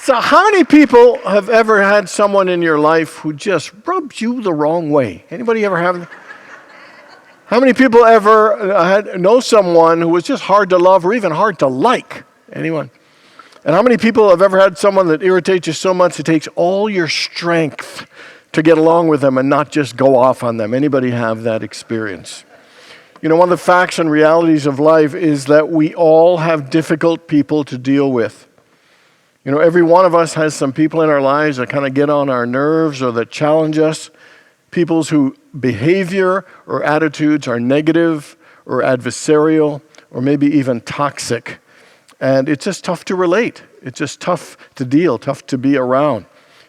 So how many people have ever had someone in your life who just rubs you the wrong way? Anybody ever have? How many people ever know someone who was just hard to love or even hard to like? Anyone? And how many people have ever had someone that irritates you so much it takes all your strength to get along with them and not just go off on them? Anybody have that experience? You know, one of the facts and realities of life is that we all have difficult people to deal with. You know, every one of us has some people in our lives that kind of get on our nerves or that challenge us. People whose behavior or attitudes are negative or adversarial or maybe even toxic. And it's just tough to relate. It's just tough to deal, tough to be around.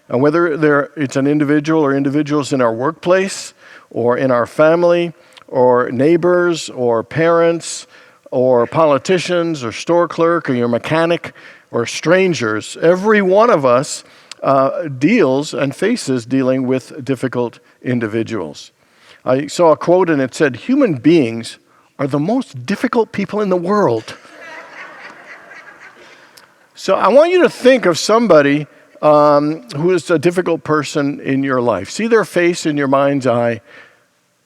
And whether it's an individual or individuals in our workplace or in our family or neighbors or parents or politicians or store clerk or your mechanic or strangers, every one of us deals and faces dealing with difficult individuals. I saw a quote and it said, "Human beings are the most difficult people in the world." So I want you to think of somebody who is a difficult person in your life. See their face in your mind's eye.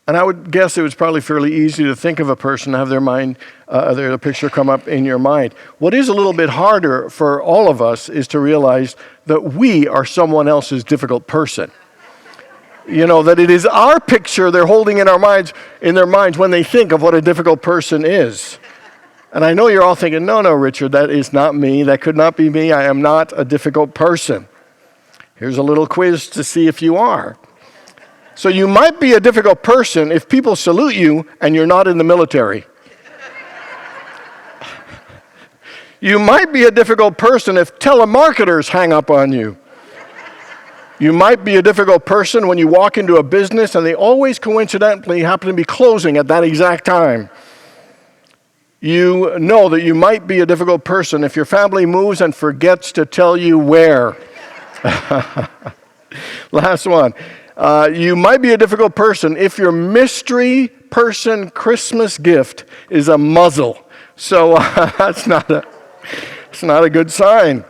And I would guess it was probably fairly easy to think of a person, have their picture come up in your mind. What is a little bit harder for all of us is to realize that we are someone else's difficult person. You know, that it is our picture they're holding in their minds when they think of what a difficult person is. And I know you're all thinking, no, Richard, that is not me. That could not be me. I am not a difficult person. Here's a little quiz to see if you are. So you might be a difficult person if people salute you and you're not in the military. You might be a difficult person if telemarketers hang up on you. You might be a difficult person when you walk into a business and they always coincidentally happen to be closing at that exact time. You know that you might be a difficult person if your family moves and forgets to tell you where. Last one. You might be a difficult person if your mystery person Christmas gift is a muzzle. So it's not a good sign.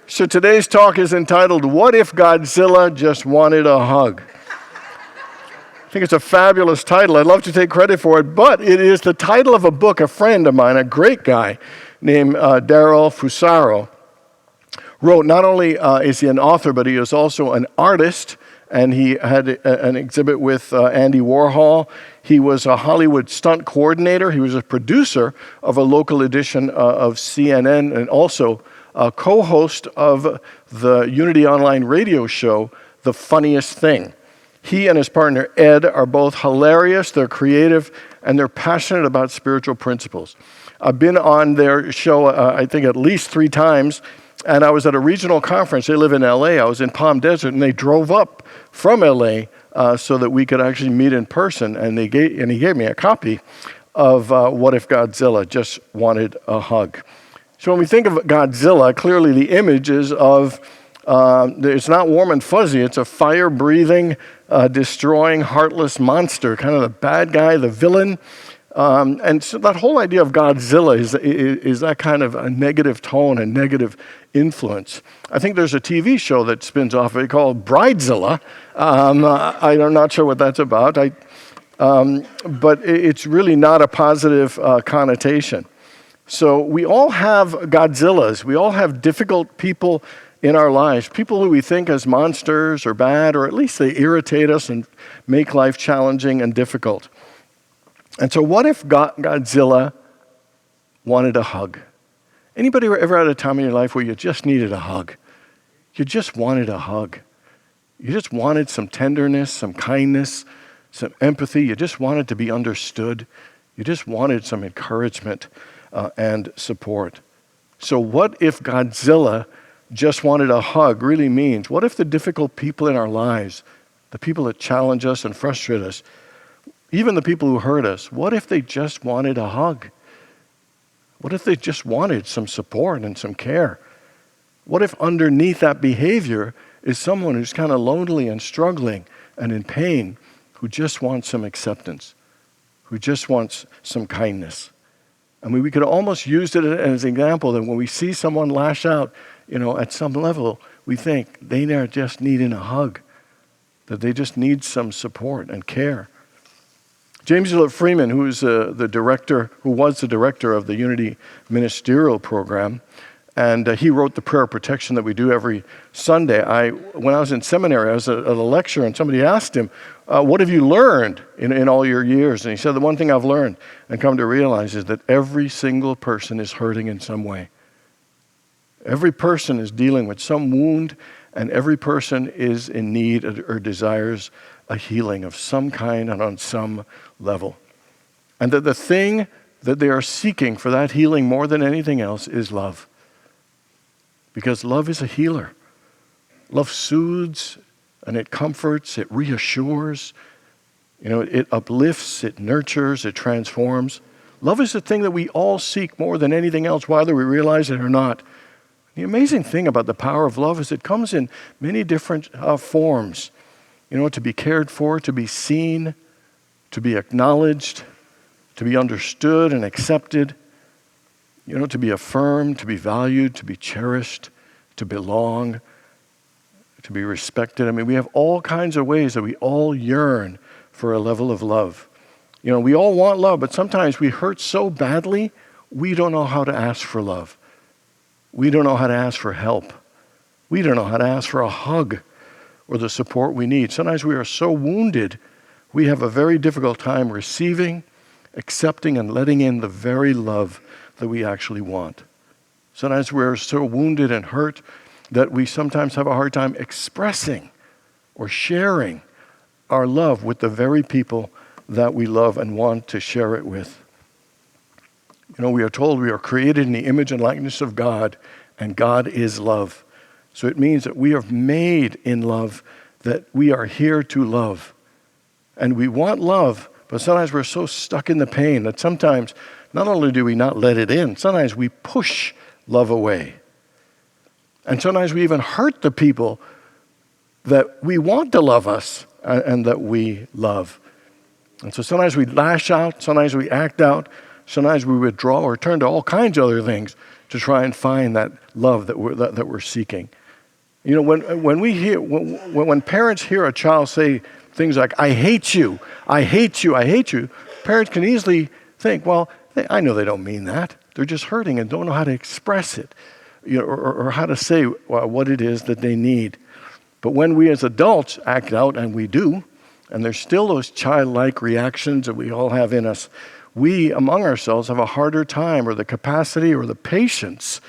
So today's talk is entitled, "What if Godzilla just wanted a hug?" I think it's a fabulous title. I'd love to take credit for it, but it is the title of a book a friend of mine, a great guy named Daryl Fusaro, wrote. Not only is he an author, but he is also an artist. And he had an exhibit with Andy Warhol. He was a Hollywood stunt coordinator. He was a producer of a local edition of CNN and also a co-host of the Unity Online radio show, The Funniest Thing. He and his partner, Ed, are both hilarious, they're creative, and they're passionate about spiritual principles. I've been on their show, I think, at least 3 times. And I was at a regional conference. They live in LA. I was in Palm Desert, and they drove up from LA so that we could actually meet in person. And he gave me a copy of What If Godzilla Just Wanted a Hug. So when we think of Godzilla, clearly the image is of, it's not warm and fuzzy. It's a fire-breathing, destroying, heartless monster, kind of the bad guy, the villain. And so that whole idea of Godzilla is that kind of a negative tone and negative influence. I think there's a TV show that spins off of it called Bridezilla. I'm not sure what that's about, but it's really not a positive connotation. So we all have Godzillas. We all have difficult people in our lives, people who we think as monsters or bad, or at least they irritate us and make life challenging and difficult. And so what if Godzilla wanted a hug? Anybody ever had a time in your life where you just needed a hug? You just wanted a hug. You just wanted some tenderness, some kindness, some empathy. You just wanted to be understood. You just wanted some encouragement and support. So what if Godzilla just wanted a hug really means, what if the difficult people in our lives, the people that challenge us and frustrate us, even the people who hurt us, what if they just wanted a hug? What if they just wanted some support and some care? What if underneath that behavior is someone who's kind of lonely and struggling and in pain, who just wants some acceptance, who just wants some kindness? I mean, we could almost use it as an example that when we see someone lash out, at some level, we think they are just needing a hug, that they just need some support and care. James Freeman, who was the director of the Unity Ministerial Program, and he wrote the prayer of protection that we do every Sunday. When I was in seminary, I was at a lecture, and somebody asked him, what have you learned in all your years? And he said, the one thing I've learned and come to realize is that every single person is hurting in some way. Every person is dealing with some wound, and every person is in need or desires a healing of some kind and on some level. And that the thing that they are seeking for that healing more than anything else is love. Because love is a healer. Love soothes and it comforts, it reassures, it uplifts, it nurtures, it transforms. Love is the thing that we all seek more than anything else, whether we realize it or not. The amazing thing about the power of love is it comes in many different forms. To be cared for, to be seen, to be acknowledged, to be understood and accepted, to be affirmed, to be valued, to be cherished, to belong, to be respected. I mean, we have all kinds of ways that we all yearn for a level of love. We all want love, but sometimes we hurt so badly, we don't know how to ask for love. We don't know how to ask for help. We don't know how to ask for a hug or the support we need. Sometimes we are so wounded, we have a very difficult time receiving, accepting, and letting in the very love that we actually want. Sometimes we're so wounded and hurt that we sometimes have a hard time expressing or sharing our love with the very people that we love and want to share it with. We are told we are created in the image and likeness of God, and God is love. So it means that we are made in love, that we are here to love. And we want love, but sometimes we're so stuck in the pain that sometimes not only do we not let it in, sometimes we push love away. And sometimes we even hurt the people that we want to love us and that we love. And so sometimes we lash out, sometimes we act out, sometimes we withdraw or turn to all kinds of other things to try and find that love that we're seeking. When parents hear a child say things like, I hate you, I hate you, I hate you, parents can easily think, well, I know they don't mean that. They're just hurting and don't know how to express it, or how to say what it is that they need. But when we as adults act out, and we do, and there's still those childlike reactions that we all have in us, we among ourselves have a harder time, or the capacity or the patience.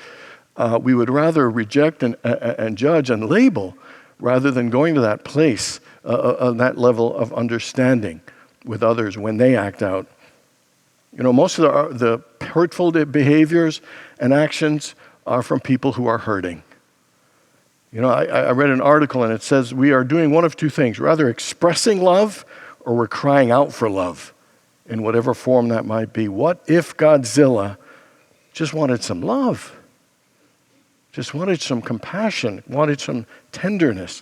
We would rather reject and judge and label rather than going to that place of that level of understanding with others when they act out. Most of the hurtful behaviors and actions are from people who are hurting. I read an article and it says we are doing one of two things, rather expressing love or we're crying out for love in whatever form that might be. What if Godzilla just wanted some love? Just wanted some compassion, wanted some tenderness.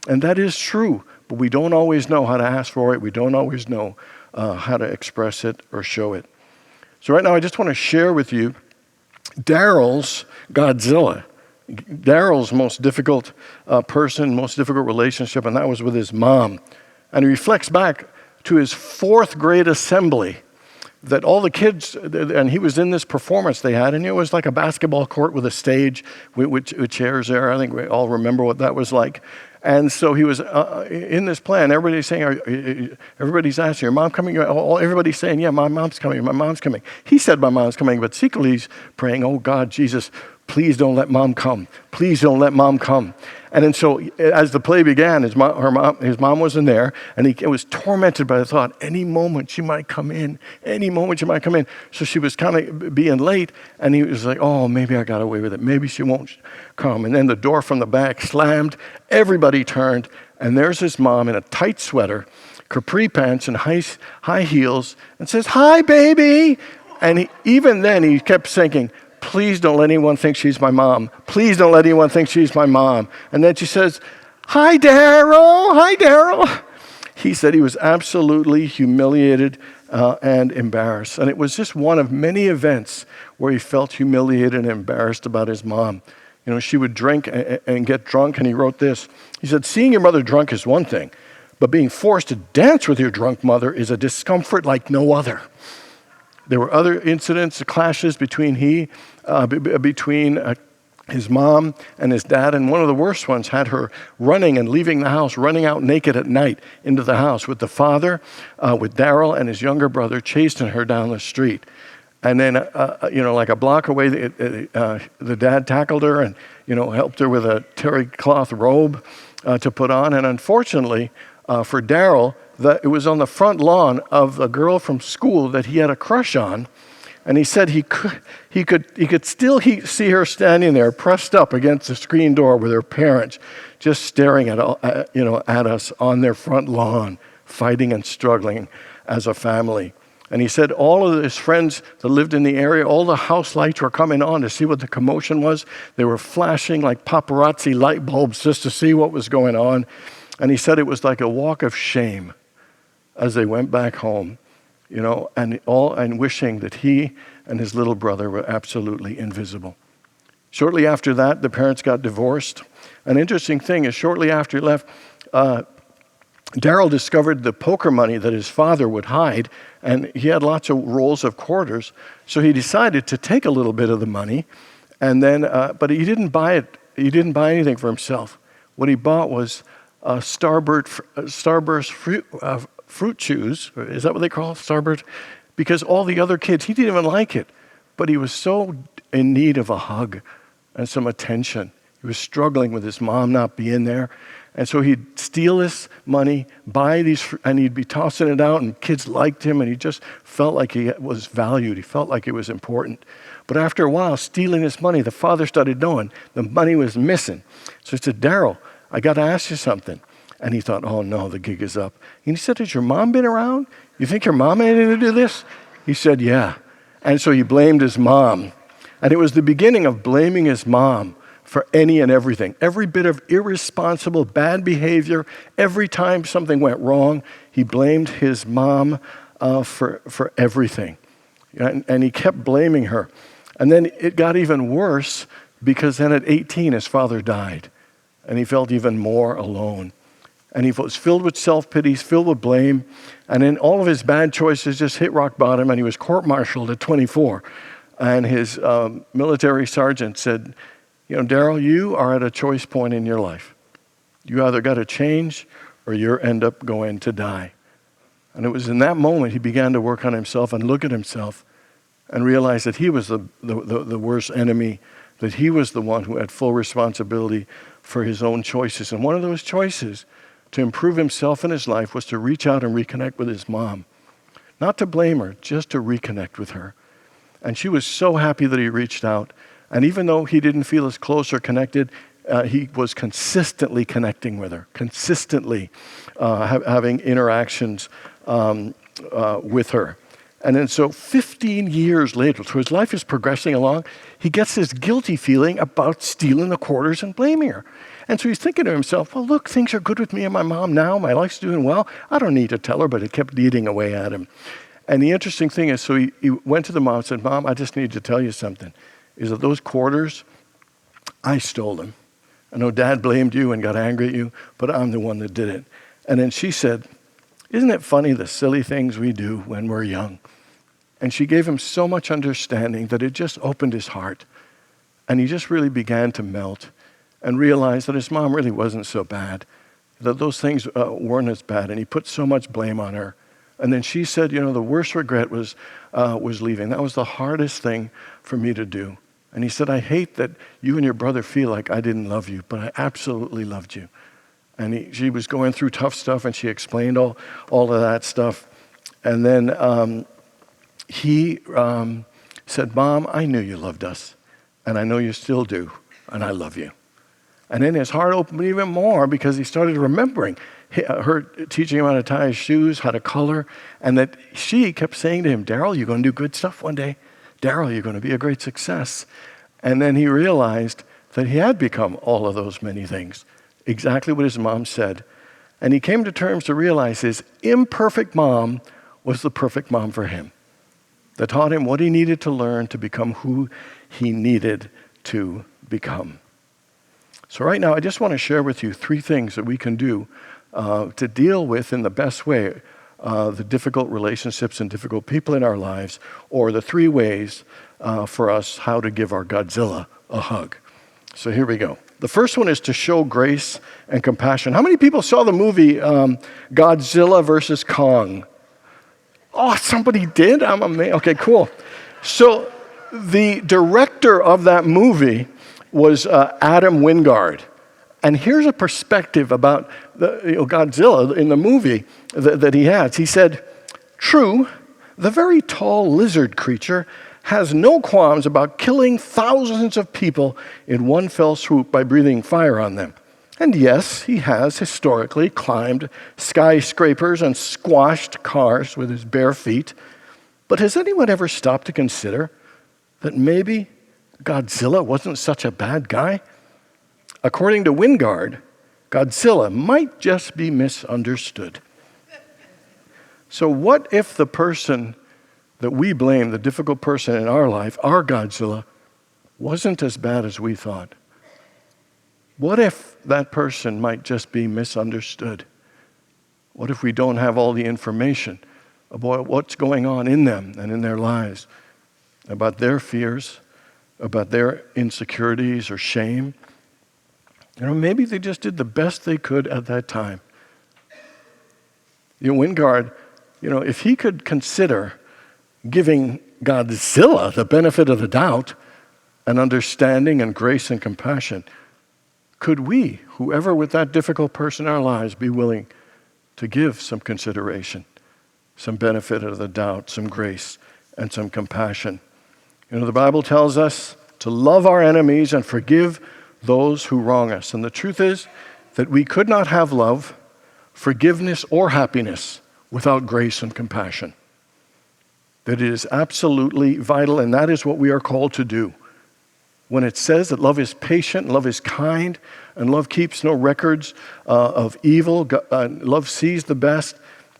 And that is true, but we don't always know how to ask for it. We don't always know how to express it or show it. So right now I just want to share with you Daryl's Godzilla. Daryl's most difficult person, most difficult relationship, and that was with his mom. And he reflects back to his 4th grade assembly that all the kids, and he was in this performance they had, and it was like a basketball court with a stage with chairs there. I think we all remember what that was like. And so he was in this plan. Everybody's saying, everybody's asking, your mom coming? Everybody's saying, yeah, my mom's coming, my mom's coming. He said my mom's coming, but secretly he's praying, oh God, Jesus, please don't let mom come. Please don't let mom come. And then so as the play began, his mom wasn't there, and he was tormented by the thought, any moment she might come in, any moment she might come in. So she was kind of being late, and he was like, oh, maybe I got away with it. Maybe she won't come. And then the door from the back slammed, everybody turned, and there's his mom in a tight sweater, capri pants, and high heels, and says, hi, baby. And even then he kept thinking, please don't let anyone think she's my mom. Please don't let anyone think she's my mom. And then she says, hi, Daryl. Hi, Daryl. He said he was absolutely humiliated and embarrassed. And it was just one of many events where he felt humiliated and embarrassed about his mom. You know, she would drink and get drunk, and he wrote this. He said, "Seeing your mother drunk is one thing, but being forced to dance with your drunk mother is a discomfort like no other." There were other incidents, clashes between his mom and his dad, and one of the worst ones had her running and leaving the house, running out naked at night into the house with the father, with Daryl and his younger brother chasing her down the street. And then, like a block away, the dad tackled her and, helped her with a terry cloth robe to put on. And unfortunately for Daryl, it was on the front lawn of a girl from school that he had a crush on. And he said he could still see her standing there pressed up against the screen door with her parents just staring at us on their front lawn, fighting and struggling as a family. And he said all of his friends that lived in the area, all the house lights were coming on to see what the commotion was. They were flashing like paparazzi light bulbs just to see what was going on. And he said it was like a walk of shame as they went back home, and wishing that he and his little brother were absolutely invisible. Shortly after that, the parents got divorced. An interesting thing is shortly after he left, Daryl discovered the poker money that his father would hide, and he had lots of rolls of quarters. So he decided to take a little bit of the money, and then, but he didn't buy it. He didn't buy anything for himself. What he bought was Starburst fruit chews. Is that what they call it? Starburst? Because all the other kids, he didn't even like it, but he was so in need of a hug and some attention. He was struggling with his mom not being there. And so he'd steal this money, buy these, and he'd be tossing it out, and kids liked him, and he just felt like he was valued. He felt like it was important. But after a while, stealing this money, the father started knowing the money was missing. So he said, "Daryl, I got to ask you something." And he thought, "Oh no, the gig is up." And he said, "Has your mom been around? You think your mom had anything to do this?" He said, "Yeah." And so he blamed his mom. And it was the beginning of blaming his mom for any and everything. Every bit of irresponsible, bad behavior, every time something went wrong, he blamed his mom for everything. And he kept blaming her. And then it got even worse because then at 18, his father died. And he felt even more alone. And he was filled with self-pity, filled with blame. And then all of his bad choices just hit rock bottom, and he was court-martialed at 24. And his military sergeant said, "Daryl, you are at a choice point in your life. You either got to change or you end up going to die." And it was in that moment he began to work on himself and look at himself and realize that he was the worst enemy, that he was the one who had full responsibility for his own choices. And one of those choices to improve himself in his life was to reach out and reconnect with his mom. Not to blame her, just to reconnect with her. And she was so happy that he reached out. And even though he didn't feel as close or connected, he was consistently connecting with her, consistently having interactions with her. And then so 15 years later, so his life is progressing along, he gets this guilty feeling about stealing the quarters and blaming her. And so he's thinking to himself, well, look, things are good with me and my mom now. My life's doing well. I don't need to tell her, but it kept eating away at him. And the interesting thing is, so he went to the mom and said, "Mom, I just need to tell you something. Is that those quarters, I stole them. I know Dad blamed you and got angry at you, but I'm the one that did it." And then she said, "Isn't it funny the silly things we do when we're young?" And she gave him so much understanding that it just opened his heart. And he just really began to melt and realize that his mom really wasn't so bad, that those things weren't as bad. And he put so much blame on her. And then she said, the worst regret was leaving. That was the hardest thing for me to do. And he said, "I hate that you and your brother feel like I didn't love you, but I absolutely loved you." And she was going through tough stuff, and she explained all of that stuff. And then he said, "Mom, I knew you loved us, and I know you still do, and I love you." And then his heart opened even more because he started remembering her teaching him how to tie his shoes, how to color, and that she kept saying to him, "Daryl, you're going to do good stuff one day. Daryl, you're going to be a great success." And then he realized that he had become all of those many things, exactly what his mom said. And he came to terms to realize his imperfect mom was the perfect mom for him, that taught him what he needed to learn to become who he needed to become. So right now, I just want to share with you 3 things that we can do to deal with in the best way the difficult relationships and difficult people in our lives, or the 3 ways for us how to give our Godzilla a hug. So here we go. The first one is to show grace and compassion. How many people saw the movie Godzilla versus Kong? Oh, somebody did? I'm amazed. Okay, cool. So the director of that movie was Adam Wingard. And here's a perspective about Godzilla in the movie that he has. He said, "True, the very tall lizard creature has no qualms about killing thousands of people in one fell swoop by breathing fire on them. And yes, he has historically climbed skyscrapers and squashed cars with his bare feet. But has anyone ever stopped to consider that maybe Godzilla wasn't such a bad guy? According to Wingard, Godzilla might just be misunderstood." So what if the person that we blame, the difficult person in our life, our Godzilla, wasn't as bad as we thought? What if that person might just be misunderstood? What if we don't have all the information about what's going on in them and in their lives, about their fears, about their insecurities or shame? Maybe they just did the best they could at that time. Wingard, if he could consider giving Godzilla the benefit of the doubt and understanding and grace and compassion, could we, whoever with that difficult person in our lives, be willing to give some consideration, some benefit of the doubt, some grace, and some compassion? The Bible tells us to love our enemies and forgive those who wrong us. And the truth is that we could not have love, forgiveness, or happiness without grace and compassion. That it is absolutely vital, and that is what we are called to do. When it says that love is patient, love is kind, and love keeps no records of evil, love sees the best,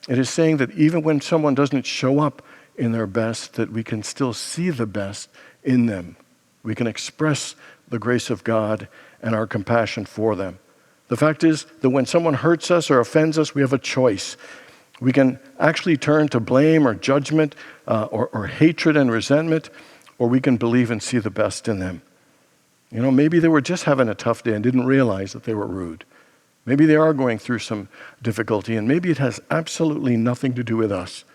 it is saying that even when someone doesn't show up in their best, that we can still see the best in them. We can express the grace of God and our compassion for them. The fact is that when someone hurts us or offends us, we have a choice. We can actually turn to blame or judgment or hatred and resentment, or we can believe and see the best in them. Maybe they were just having a tough day and didn't realize that they were rude. Maybe they are going through some difficulty, and maybe it has absolutely nothing to do with us.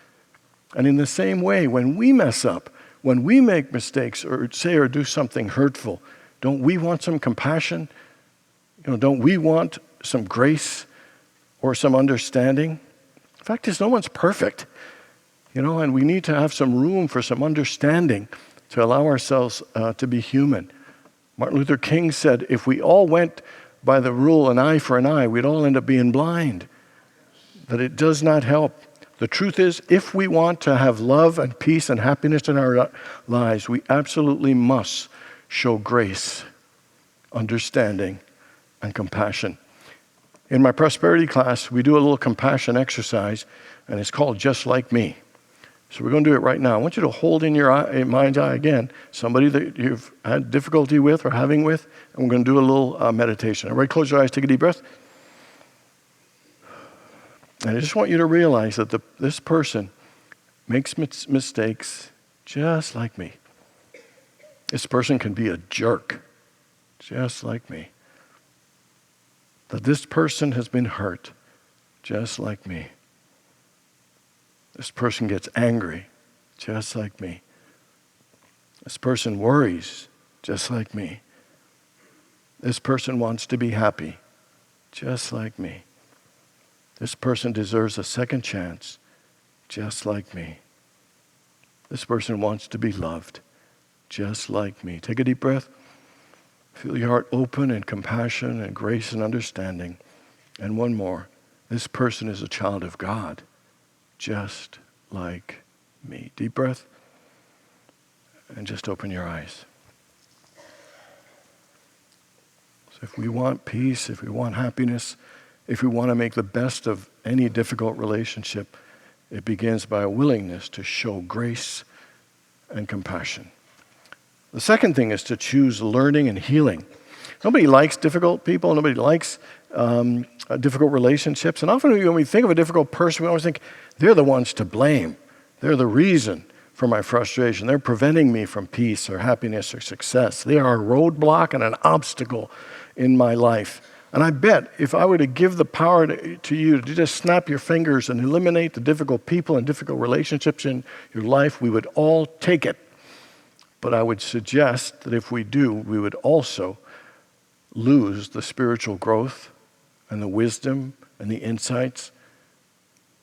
And in the same way, when we mess up, when we make mistakes or say or do something hurtful, don't we want some compassion? Don't we want some grace or some understanding? The fact is, no one's perfect, and we need to have some room for some understanding to allow ourselves to be human. Martin Luther King said, if we all went by the rule an eye for an eye, we'd all end up being blind. That it does not help. The truth is, if we want to have love and peace and happiness in our lives, we absolutely must show grace, understanding, and compassion. In my prosperity class, we do a little compassion exercise, and it's called Just Like Me. So we're going to do it right now. I want you to hold in your mind's eye again somebody that you've had difficulty with or having with, and we're going to do a little meditation. Everybody close your eyes, take a deep breath. And I just want you to realize that this person makes mistakes just like me. This person can be a jerk just like me. That this person has been hurt just like me. This person gets angry just like me. This person worries just like me. This person wants to be happy just like me. This person deserves a second chance just like me. This person wants to be loved just like me. Take a deep breath. Feel your heart open in compassion and grace and understanding. And one more. This person is a child of God just like me. Deep breath. And just open your eyes. So if we want peace, if we want happiness, if we want to make the best of any difficult relationship, It begins by a willingness to show grace and compassion. The second thing is to choose learning and healing. Nobody likes difficult people. Nobody likes difficult relationships. And often when we think of a difficult person, we always think, they're the ones to blame. They're the reason for my frustration. They're preventing me from peace or happiness or success. They are a roadblock and an obstacle in my life. And I bet if I were to give the power to you to just snap your fingers and eliminate the difficult people and difficult relationships in your life, we would all take it. But I would suggest that if we do, we would also lose the spiritual growth and the wisdom and the insights.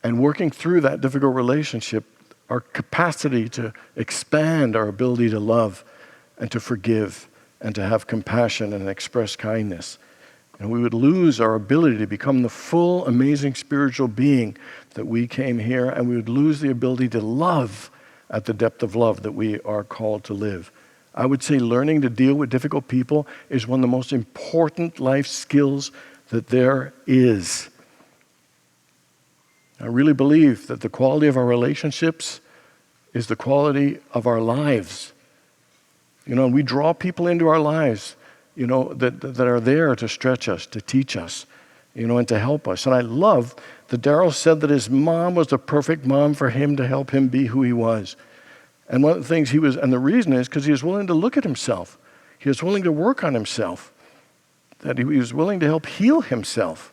And working through that difficult relationship, our capacity to expand our ability to love and to forgive and to have compassion and express kindness. And we would lose our ability to become the full, amazing spiritual being that we came here, and we would lose the ability to love at the depth of love that we are called to live. I would say learning to deal with difficult people is one of the most important life skills that there is. I really believe that the quality of our relationships is the quality of our lives. And we draw people into our lives, that are there to stretch us, to teach us, and to help us. And I love that Darryl said that his mom was the perfect mom for him to help him be who he was. And one of the things and the reason is because he was willing to look at himself. He was willing to work on himself. That he was willing to help heal himself.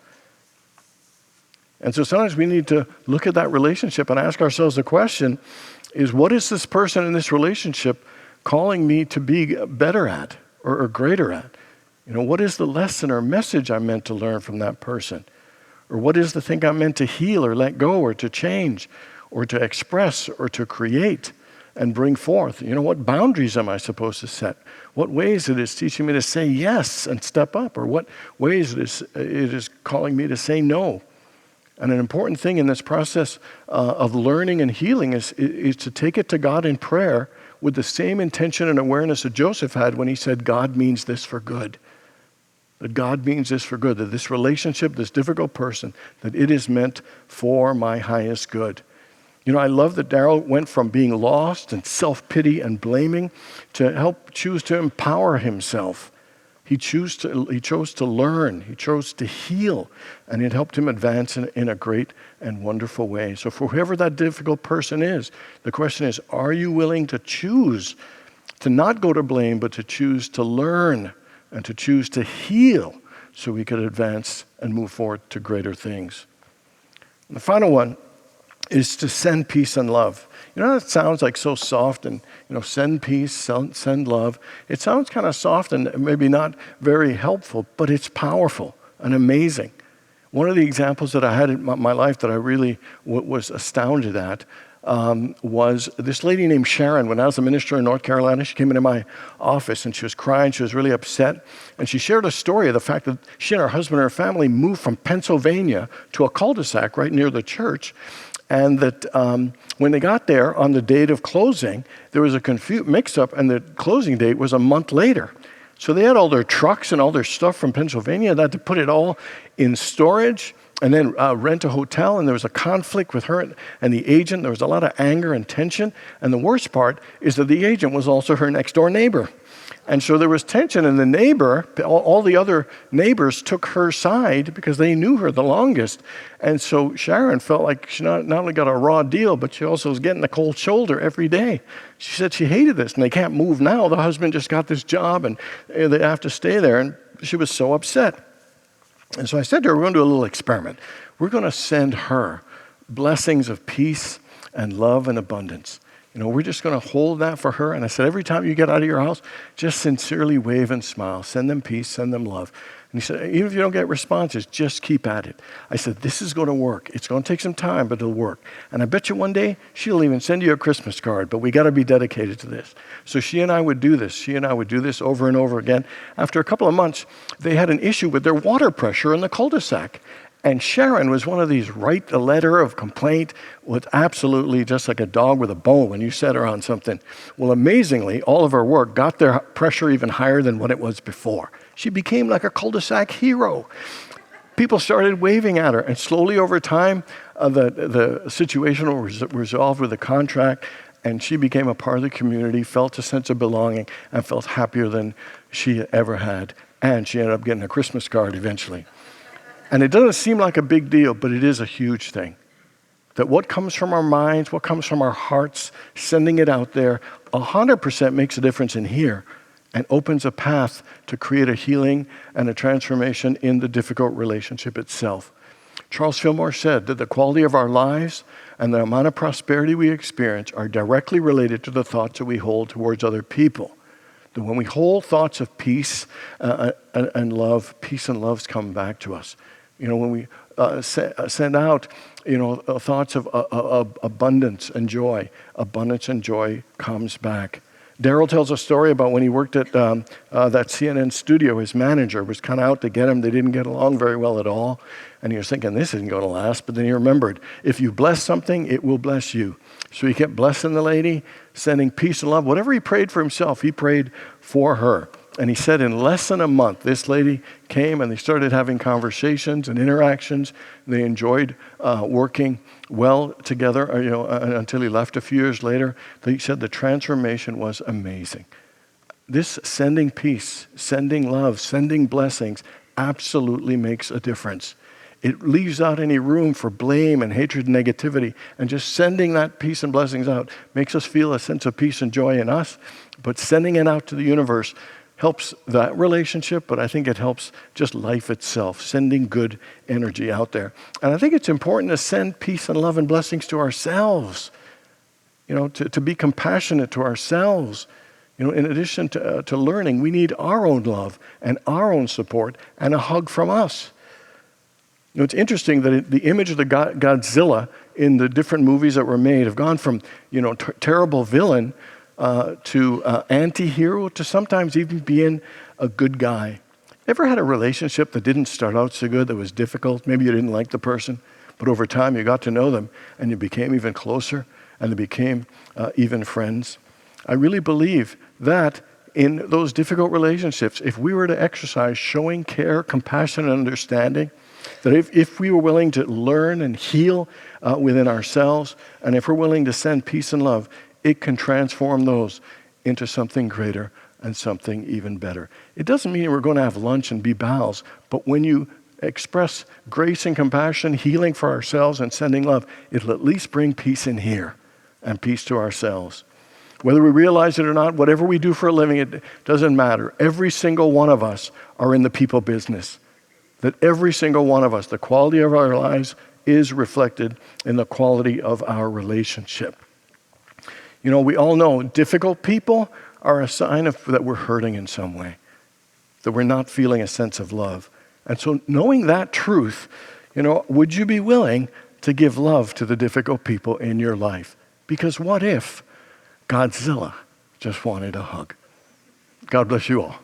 And so sometimes we need to look at that relationship and ask ourselves the question, is what is this person in this relationship calling me to be better at or greater at? What is the lesson or message I'm meant to learn from that person? Or what is the thing I'm meant to heal or let go or to change or to express or to create and bring forth? What boundaries am I supposed to set? What ways it is teaching me to say yes and step up, or what ways it is calling me to say no? And an important thing in this process of learning and healing is to take it to God in prayer with the same intention and awareness that Joseph had when he said, God means this for good. That God means this for good, that this relationship, this difficult person, that it is meant for my highest good. I love that Darryl went from being lost and self-pity and blaming to choose to empower himself. He chose to learn, he chose to heal, and it helped him advance in a great and wonderful way. So for whoever that difficult person is, the question is, are you willing to choose to not go to blame, but to choose to learn and to choose to heal so we could advance and move forward to greater things? And the final one is to send peace and love. That sounds like so soft and, send peace, send love. It sounds kind of soft and maybe not very helpful, but it's powerful and amazing. One of the examples that I had in my life that I really was astounded at was this lady named Sharon. When I was a minister in North Carolina, she came into my office and she was crying. She was really upset. And she shared a story of the fact that she and her husband and her family moved from Pennsylvania to a cul-de-sac right near the church. And that when they got there on the date of closing, there was a mix-up, and the closing date was a month later. So they had all their trucks and all their stuff from Pennsylvania. They had to put it all in storage and then rent a hotel. And there was a conflict with her and the agent. There was a lot of anger and tension. And the worst part is that the agent was also her next-door neighbor. And so there was tension, and the neighbor, all the other neighbors took her side because they knew her the longest. And so Sharon felt like she not only got a raw deal, but she also was getting a cold shoulder every day. She said she hated this, and they can't move now. The husband just got this job, and they have to stay there. And she was so upset. And so I said to her, we're going to do a little experiment. We're going to send her blessings of peace and love and abundance. We're just going to hold that for her. And I said, every time you get out of your house, just sincerely wave and smile. Send them peace, send them love. And he said, even if you don't get responses, just keep at it. I said, this is going to work. It's going to take some time, but it'll work. And I bet you one day she'll even send you a Christmas card, but we got to be dedicated to this. So she and I would do this. She and I would do this over and over again. After a couple of months, they had an issue with their water pressure in the cul-de-sac. And Sharon was one of these write a letter of complaint with absolutely just like a dog with a bone when you set her on something. Well, amazingly, all of her work got their pressure even higher than what it was before. She became like a cul-de-sac hero. people started waving at her. And slowly over time, the situation was resolved with a contract, and she became a part of the community, felt a sense of belonging, and felt happier than she ever had. And she ended up getting a Christmas card eventually. And it doesn't seem like a big deal, but it is a huge thing. That what comes from our minds, what comes from our hearts, sending it out there, 100% makes a difference in here and opens a path to create a healing and a transformation in the difficult relationship itself. Charles Fillmore said that the quality of our lives and the amount of prosperity we experience are directly related to the thoughts that we hold towards other people. That when we hold thoughts of peace and love, peace and love come back to us. When we send out, thoughts of abundance and joy comes back. Daryl tells a story about when he worked at that CNN studio. His manager was kind of out to get him. They didn't get along very well at all. And he was thinking, this isn't going to last. But then he remembered, if you bless something, it will bless you. So he kept blessing the lady, sending peace and love. Whatever he prayed for himself, he prayed for her. And he said in less than a month, this lady came and they started having conversations and interactions. They enjoyed working well together, until he left a few years later. He said the transformation was amazing. This sending peace, sending love, sending blessings absolutely makes a difference. It leaves out any room for blame and hatred and negativity. And just sending that peace and blessings out makes us feel a sense of peace and joy in us. But sending it out to the universe helps that relationship, but I think it helps just life itself, sending good energy out there. And I think it's important to send peace and love and blessings to ourselves, to be compassionate to ourselves. In addition to learning, we need our own love and our own support and a hug from us. It's interesting that the image of the Godzilla in the different movies that were made have gone from, terrible villain to anti-hero to sometimes even being a good guy. Ever had a relationship that didn't start out so good, that was difficult? Maybe you didn't like the person, but over time you got to know them and you became even closer and they became even friends. I really believe that in those difficult relationships, if we were to exercise showing care, compassion, and understanding, that if we were willing to learn and heal within ourselves, and if we're willing to send peace and love, it can transform those into something greater and something even better. It doesn't mean we're going to have lunch and be pals, but when you express grace and compassion, healing for ourselves and sending love, it'll at least bring peace in here and peace to ourselves. Whether we realize it or not, whatever we do for a living, it doesn't matter. Every single one of us are in the people business. That every single one of us, the quality of our lives is reflected in the quality of our relationship. We all know difficult people are a sign of that we're hurting in some way, that we're not feeling a sense of love. And so knowing that truth, would you be willing to give love to the difficult people in your life? Because what if Godzilla just wanted a hug? God bless you all.